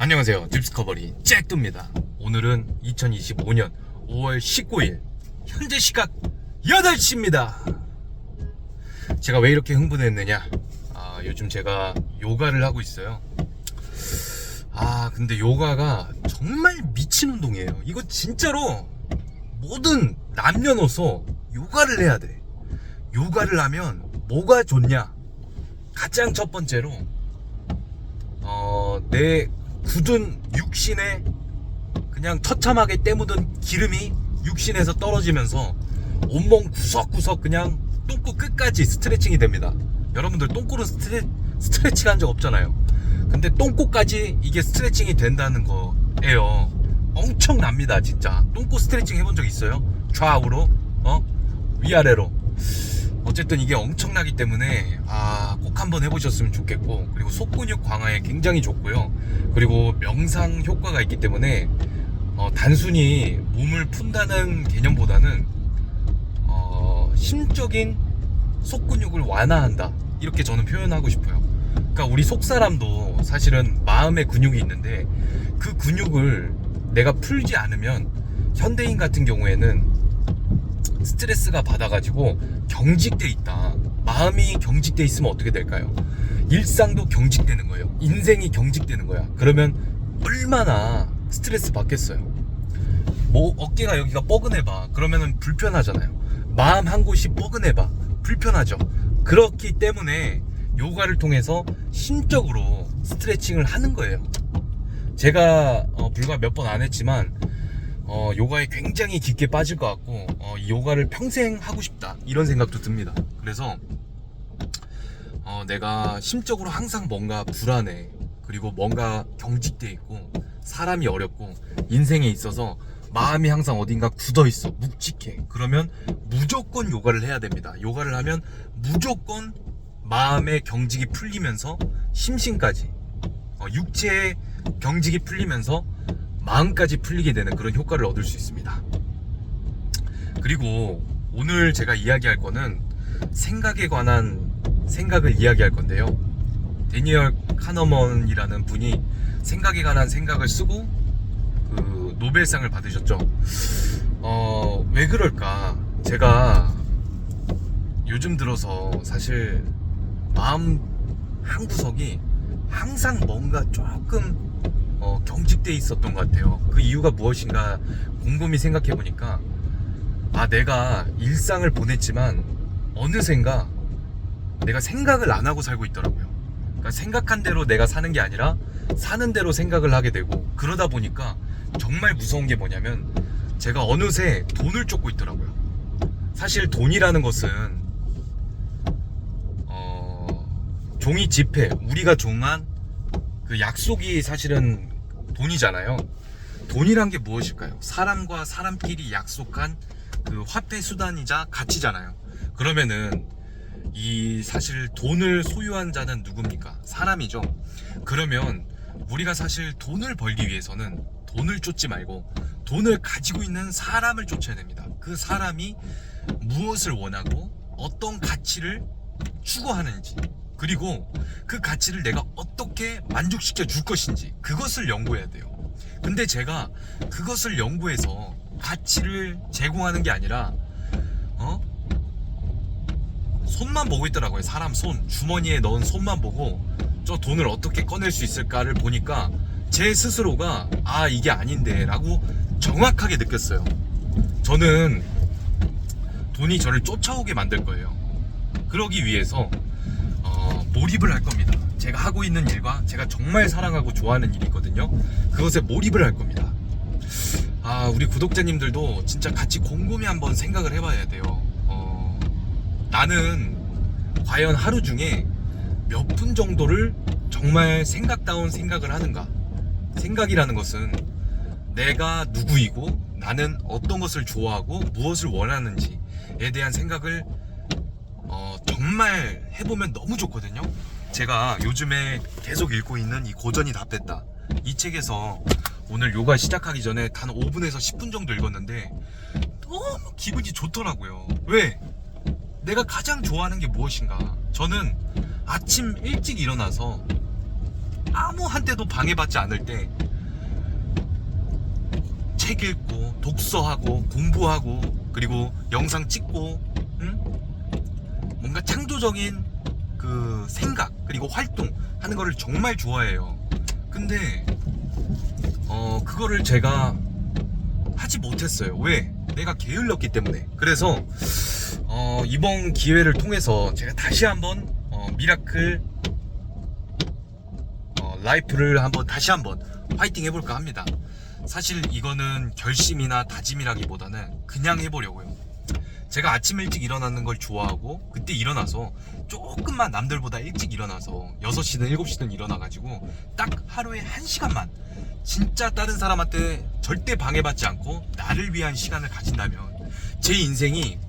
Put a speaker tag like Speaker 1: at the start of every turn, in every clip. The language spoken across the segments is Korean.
Speaker 1: 안녕하세요. 딥스커버리 잭두입니다. 오늘은 2025년 5월 19일 현재 시각 8시입니다. 제가 왜 이렇게 흥분했느냐, 요즘 제가 요가를 하고 있어요. 근데 요가가 정말 미친 운동이에요. 이거 진짜로 모든 남녀노소 요가를 해야 돼. 요가를 하면 뭐가 좋냐, 가장 첫 번째로 내 굳은 육신에 그냥 처참하게 때묻은 기름이 육신에서 떨어지면서 온몸 구석구석 그냥 똥꼬 끝까지 스트레칭이 됩니다. 여러분들 똥꼬는 스트레칭 한 적 없잖아요. 근데 똥꼬까지 이게 스트레칭이 된다는 거예요. 엄청납니다 진짜. 똥꼬 스트레칭 해본 적 있어요? 좌우로 위아래로. 어쨌든 이게 엄청나기 때문에 꼭 한번 해보셨으면 좋겠고, 그리고 속근육 강화에 굉장히 좋고요. 그리고 명상 효과가 있기 때문에 단순히 몸을 푼다는 개념보다는 심적인 속근육을 완화한다, 이렇게 저는 표현하고 싶어요. 그러니까 우리 속사람도 사실은 마음의 근육이 있는데 그 근육을 내가 풀지 않으면 현대인 같은 경우에는 스트레스가 받아가지고 경직돼 있다. 마음이 경직돼 있으면 어떻게 될까요? 일상도 경직되는 거예요. 인생이 경직되는 거야. 그러면 얼마나 스트레스 받겠어요. 뭐 어깨가 여기가 뻐근해봐, 그러면은 불편하잖아요. 마음 한 곳이 뻐근해봐, 불편하죠. 그렇기 때문에 요가를 통해서 심적으로 스트레칭을 하는 거예요. 제가 불과 몇 번 안 했지만 요가에 굉장히 깊게 빠질 것 같고, 이 요가를 평생 하고 싶다, 이런 생각도 듭니다. 그래서 내가 심적으로 항상 뭔가 불안해, 그리고 뭔가 경직돼 있고 사람이 어렵고 인생에 있어서 마음이 항상 어딘가 굳어 있어, 묵직해. 그러면 무조건 요가를 해야 됩니다. 요가를 하면 무조건 마음의 경직이 풀리면서 심신까지, 육체의 경직이 풀리면서 마음까지 풀리게 되는 그런 효과를 얻을 수 있습니다. 그리고 오늘 제가 이야기할 거는 생각에 관한 생각을 이야기할 건데요. 데니얼 카너먼이라는 분이 생각에 관한 생각을 쓰고 그 노벨상을 받으셨죠. 왜 그럴까? 제가 요즘 들어서 사실 마음 한구석이 항상 뭔가 조금 경직돼 있었던 것 같아요. 그 이유가 무엇인가 곰곰이 생각해 보니까 내가 일상을 보냈지만 어느샌가 내가 생각을 안 하고 살고 있더라고요. 그러니까 생각한 대로 내가 사는 게 아니라 사는 대로 생각을 하게 되고, 그러다 보니까 정말 무서운 게 뭐냐면 제가 어느새 돈을 쫓고 있더라고요. 사실 돈이라는 것은 종이 지폐, 우리가 정한 그 약속이 사실은 돈이잖아요. 돈이란 게 무엇일까요? 사람과 사람끼리 약속한 그 화폐 수단이자 가치잖아요. 그러면은 이 사실 돈을 소유한 자는 누굽니까? 사람이죠. 그러면 우리가 사실 돈을 벌기 위해서는 돈을 쫓지 말고 돈을 가지고 있는 사람을 쫓아야 됩니다. 그 사람이 무엇을 원하고 어떤 가치를 추구하는지, 그리고 그 가치를 내가 어떻게 만족시켜 줄 것인지, 그것을 연구해야 돼요. 근데 제가 그것을 연구해서 가치를 제공하는 게 아니라 손만 보고 있더라고요. 사람 손, 주머니에 넣은 손만 보고 저 돈을 어떻게 꺼낼 수 있을까를 보니까 제 스스로가 이게 아닌데 라고 정확하게 느꼈어요. 저는 돈이 저를 쫓아오게 만들 거예요. 그러기 위해서 몰입을 할 겁니다. 제가 하고 있는 일과 제가 정말 사랑하고 좋아하는 일이 있거든요. 그것에 몰입을 할 겁니다. 우리 구독자님들도 진짜 같이 곰곰이 한번 생각을 해봐야 돼요. 나는 과연 하루 중에 몇 분 정도를 정말 생각다운 생각을 하는가? 생각이라는 것은 내가 누구이고 나는 어떤 것을 좋아하고 무엇을 원하는지에 대한 생각을 정말 해보면 너무 좋거든요. 제가 요즘에 계속 읽고 있는 이 고전이 답됐다, 이 책에서 오늘 요가 시작하기 전에 단 5분에서 10분 정도 읽었는데 너무 기분이 좋더라고요. 왜? 내가 가장 좋아하는 게 무엇인가? 저는 아침 일찍 일어나서 아무한테도 방해받지 않을 때 책 읽고 독서하고 공부하고 그리고 영상 찍고 뭔가 창조적인 그 생각 그리고 활동하는 거를 정말 좋아해요. 근데 그거를 제가 하지 못했어요. 왜? 내가 게을렀기 때문에. 그래서 이번 기회를 통해서 제가 다시 한번 미라클 라이프를 다시 한번 파이팅 해볼까 합니다. 사실 이거는 결심이나 다짐이라기보다는 그냥 해보려고요. 제가 아침 일찍 일어나는 걸 좋아하고 그때 일어나서 조금만 남들보다 일찍 일어나서 6시든 7시든 일어나가지고 딱 하루에 1시간만 진짜 다른 사람한테 절대 방해받지 않고 나를 위한 시간을 가진다면 제 인생이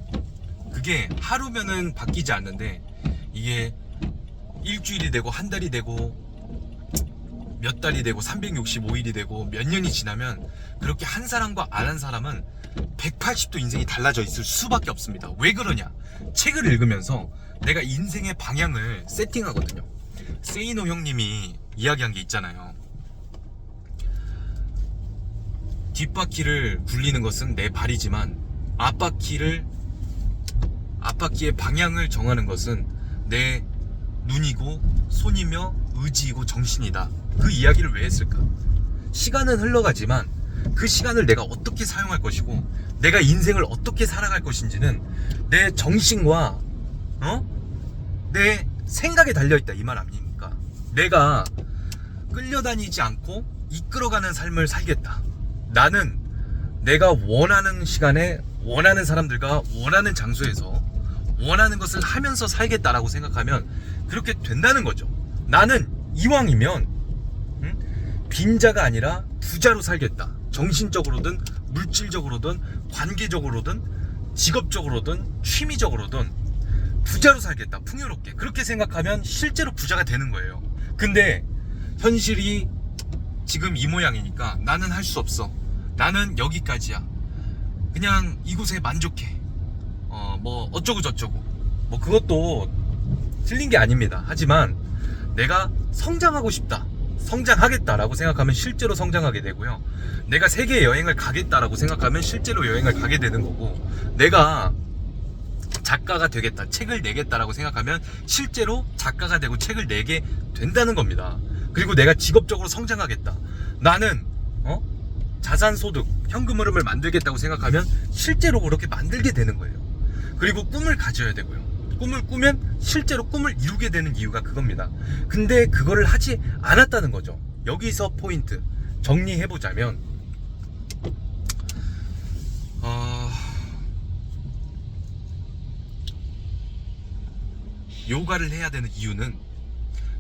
Speaker 1: 그게 하루면은 바뀌지 않는데 이게 일주일이 되고 한 달이 되고 몇 달이 되고 365일이 되고 몇 년이 지나면 그렇게 한 사람과 안 한 사람은 180도 인생이 달라져 있을 수밖에 없습니다. 왜 그러냐? 책을 읽으면서 내가 인생의 방향을 세팅하거든요. 세이노 형님이 이야기한 게 있잖아요. 뒷바퀴를 굴리는 것은 내 발이지만 앞바퀴의 방향을 정하는 것은 내 눈이고 손이며 의지이고 정신이다. 그 이야기를 왜 했을까? 시간은 흘러가지만 그 시간을 내가 어떻게 사용할 것이고 내가 인생을 어떻게 살아갈 것인지는 내 정신과 내 생각에 달려있다 이 말 아닙니까? 내가 끌려다니지 않고 이끌어가는 삶을 살겠다. 나는 내가 원하는 시간에 원하는 사람들과 원하는 장소에서 원하는 것을 하면서 살겠다라고 생각하면 그렇게 된다는 거죠. 나는 이왕이면 빈자가 아니라 부자로 살겠다. 정신적으로든 물질적으로든 관계적으로든 직업적으로든 취미적으로든 부자로 살겠다. 풍요롭게. 그렇게 생각하면 실제로 부자가 되는 거예요. 근데 현실이 지금 이 모양이니까 나는 할 수 없어. 나는 여기까지야. 그냥 이곳에 만족해. 뭐 어쩌고 저쩌고. 뭐 그것도 틀린 게 아닙니다. 하지만 내가 성장하고 싶다. 성장하겠다라고 생각하면 실제로 성장하게 되고요. 내가 세계 여행을 가겠다라고 생각하면 실제로 여행을 가게 되는 거고, 내가 작가가 되겠다, 책을 내겠다라고 생각하면 실제로 작가가 되고 책을 내게 된다는 겁니다. 그리고 내가 직업적으로 성장하겠다, 나는 자산소득, 현금 흐름을 만들겠다고 생각하면 실제로 그렇게 만들게 되는 거예요. 그리고 꿈을 가져야 되고요. 꿈을 꾸면 실제로 꿈을 이루게 되는 이유가 그겁니다. 근데 그거를 하지 않았다는 거죠. 여기서 포인트 정리해보자면 요가를 해야 되는 이유는,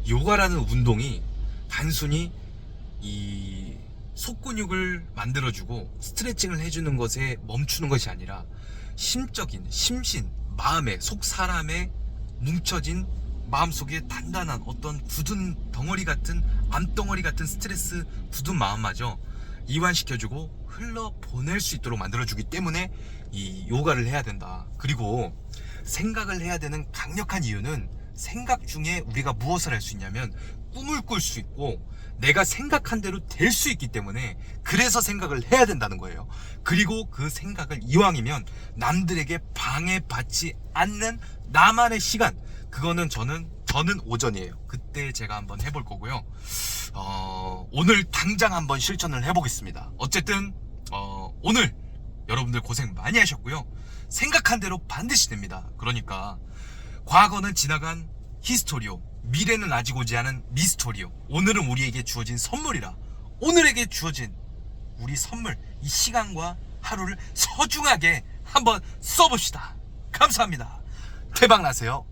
Speaker 1: 요가라는 운동이 단순히 이 속근육을 만들어주고 스트레칭을 해주는 것에 멈추는 것이 아니라 심적인, 심신, 마음에, 속 사람의 뭉쳐진 마음속에 단단한 어떤 굳은 덩어리 같은, 암덩어리 같은 스트레스 굳은 마음마저 이완시켜주고 흘러보낼 수 있도록 만들어주기 때문에 이 요가를 해야 된다. 그리고 생각을 해야 되는 강력한 이유는, 생각 중에 우리가 무엇을 할 수 있냐면 꿈을 꿀 수 있고 내가 생각한 대로 될 수 있기 때문에, 그래서 생각을 해야 된다는 거예요. 그리고 그 생각을 이왕이면 남들에게 방해받지 않는 나만의 시간, 그거는 저는 오전이에요. 그때 제가 한번 해볼 거고요. 오늘 당장 한번 실천을 해보겠습니다. 어쨌든 오늘 여러분들 고생 많이 하셨고요. 생각한 대로 반드시 됩니다. 그러니까 과거는 지나간 히스토리오, 미래는 아직 오지 않은 미스토리오. 오늘은 우리에게 주어진 선물이라, 오늘에게 주어진 우리 선물, 이 시간과 하루를 소중하게 한번 써봅시다. 감사합니다. 대박 나세요.